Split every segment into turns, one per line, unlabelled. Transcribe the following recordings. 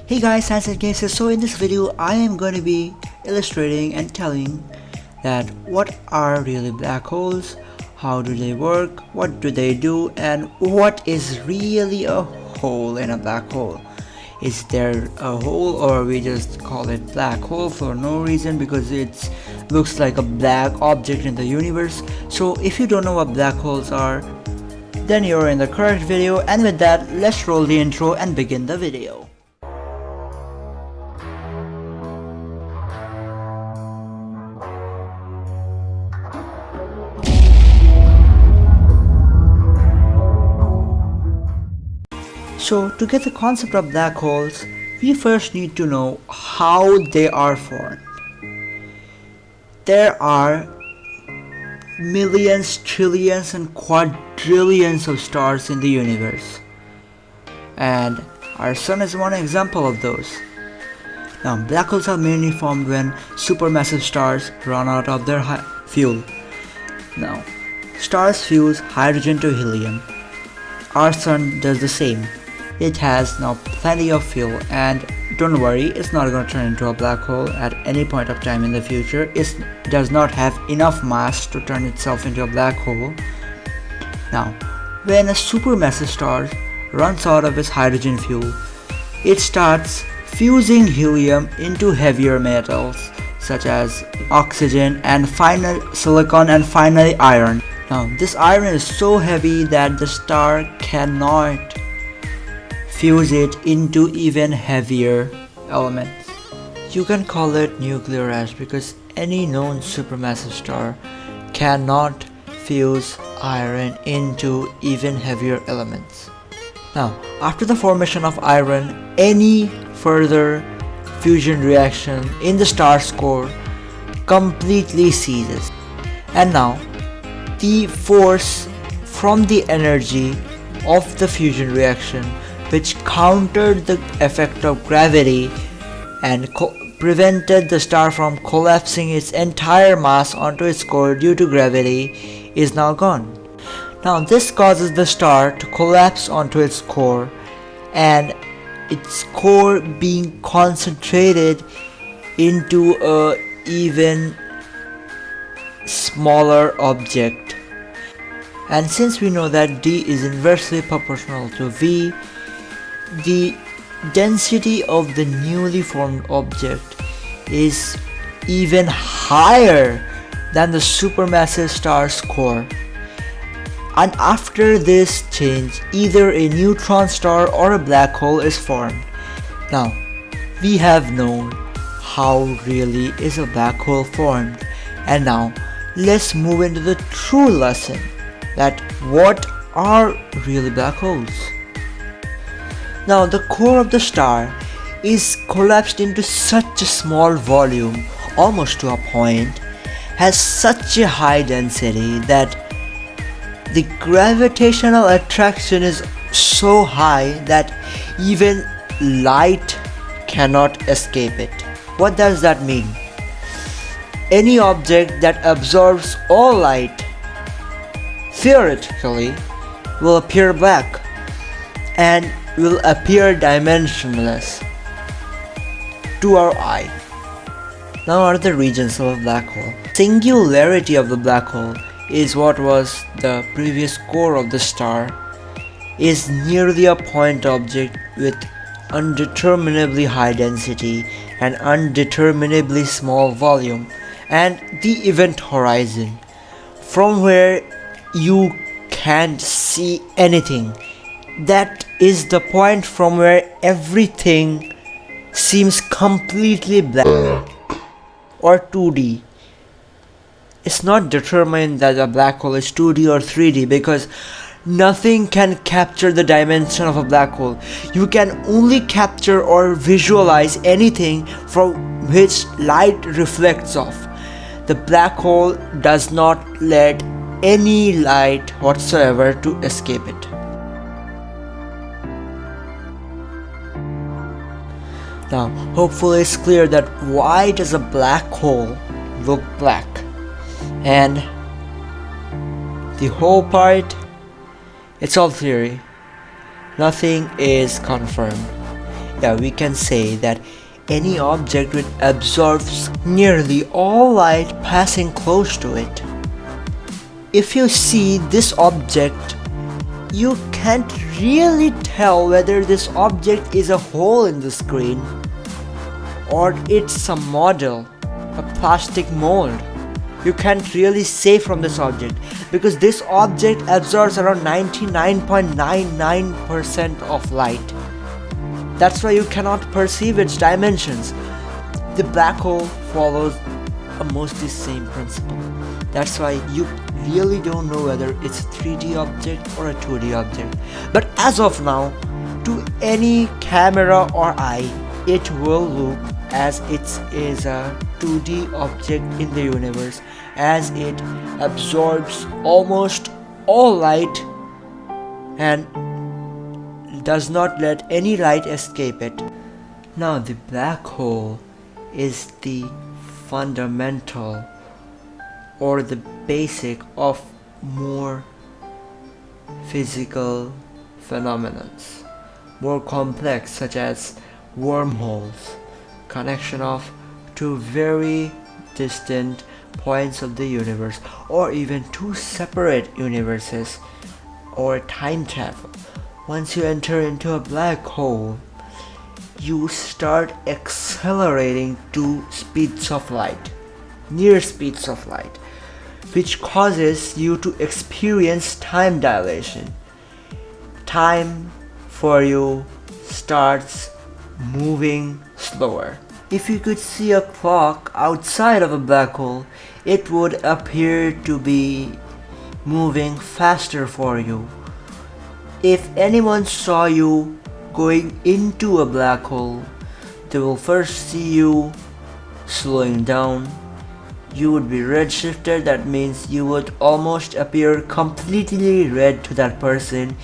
Hey guys, Science and Games here. So in this video I am going to be illustrating and telling that what are really black holes, how do they work, what do they do, and what is really a hole in a black hole. Is there a hole, or we just call it black hole for no reason because it looks like a black object in the universe? So if you don't know what black holes are, then you're in the correct video, and with that, let's roll the intro and begin the video. So to get the concept of black holes, we first need to know how they are formed. There are millions, trillions and quadrillions of stars in the universe, and our sun is one example of those. Now, black holes are mainly formed when supermassive stars run out of their fuel. Now, stars fuse hydrogen to helium. Our sun does the same. It has now plenty of fuel, and don't worry, it's not going to turn into a black hole at any point of time in the future. It does not have enough mass to turn itself into a black hole. Now, when a supermassive star runs out of its hydrogen fuel, it starts fusing helium into heavier metals such as oxygen and silicon and finally iron. Now, this iron is so heavy that the star cannot fuse it into even heavier elements. You can call it nuclear ash because any known supermassive star cannot fuse iron into even heavier elements. Now, after the formation of iron, any further fusion reaction in the star's core completely ceases. And now, the force from the energy of the fusion reaction, which countered the effect of gravity and prevented the star from collapsing its entire mass onto its core due to gravity, is now gone. Now this causes the star to collapse onto its core, and its core being concentrated into a even smaller object. And since we know that D is inversely proportional to V, the density of the newly formed object is even higher than the supermassive star's core. And after this change, either a neutron star or a black hole is formed. Now, we have known how really is a black hole formed, and now let's move into the true lesson, that what are really black holes. Now, the core of the star is collapsed into such a small volume, almost to a point, has such a high density that the gravitational attraction is so high that even light cannot escape it. What does that mean? Any object that absorbs all light theoretically will appear black and will appear dimensionless to our eye. Now are the regions of a black hole. Singularity of the black hole is what was the previous core of the star, is nearly a point object with undeterminably high density and undeterminably small volume, and the event horizon, from where you can't see anything. That is the point from where everything seems completely black or 2D. It's not determined that a black hole is 2D or 3D because nothing can capture the dimension of a black hole. You can only capture or visualize anything from which light reflects off. The black hole does not let any light whatsoever to escape it. Now, hopefully it's clear that why does a black hole look black? And the whole part, it's all theory. Nothing is confirmed. Yeah, we can say that any object which absorbs nearly all light passing close to it. If you see this object, you can't really tell whether this object is a hole in the screen or it's a model, a plastic mold. You can't really say from this object because this object absorbs around 99.99% of light. That's why you cannot perceive its dimensions. The black hole follows a mostly same principle. That's why you really don't know whether it's a 3D object or a 2D object. But as of now, to any camera or eye, it will look as it is a 2D object in the universe, as it absorbs almost all light and does not let any light escape it. Now the black hole is the fundamental or the basic of more physical phenomena, more complex, such as wormholes, connection of two very distant points of the universe, or even two separate universes, or time travel. Once you enter into a black hole, you start accelerating to speeds of light, near speeds of light, which causes you to experience time dilation. Time for you starts moving slower. If you could see a clock outside of a black hole, it would appear to be moving faster for you. If anyone saw you going into a black hole, they will first see you slowing down. You would be redshifted, that means you would almost appear completely red to that person.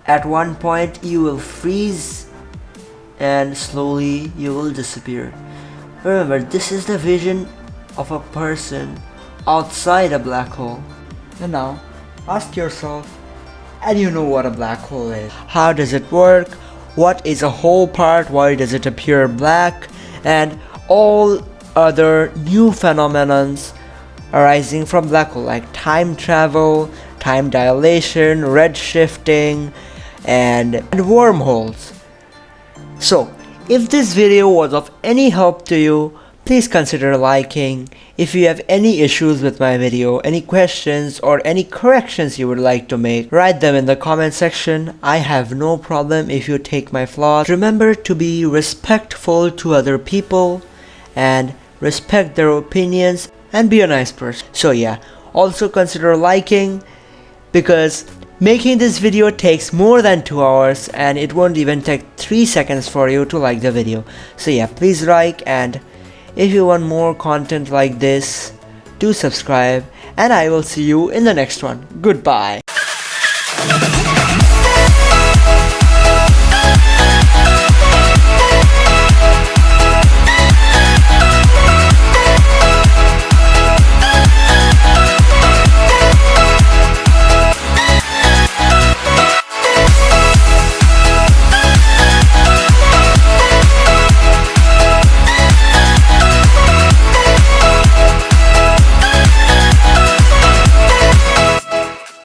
At one point you will freeze and slowly you will disappear. Remember, this is the vision of a person outside a black hole. And now, ask yourself, and you know what a black hole is. How does it work? What is a hole part? Why does it appear black? And all other new phenomena arising from black hole, like time travel, time dilation, redshifting, and wormholes. So, if this video was of any help to you, please consider liking. If you have any issues with my video, any questions or any corrections you would like to make, write them in the comment section. I have no problem if you take my flaws. Remember to be respectful to other people and respect their opinions and be a nice person. So yeah, also consider liking, because making this video takes more than 2 hours and it won't even take 3 seconds for you to like the video. So yeah, please like, and if you want more content like this, do subscribe, and I will see you in the next one. Goodbye.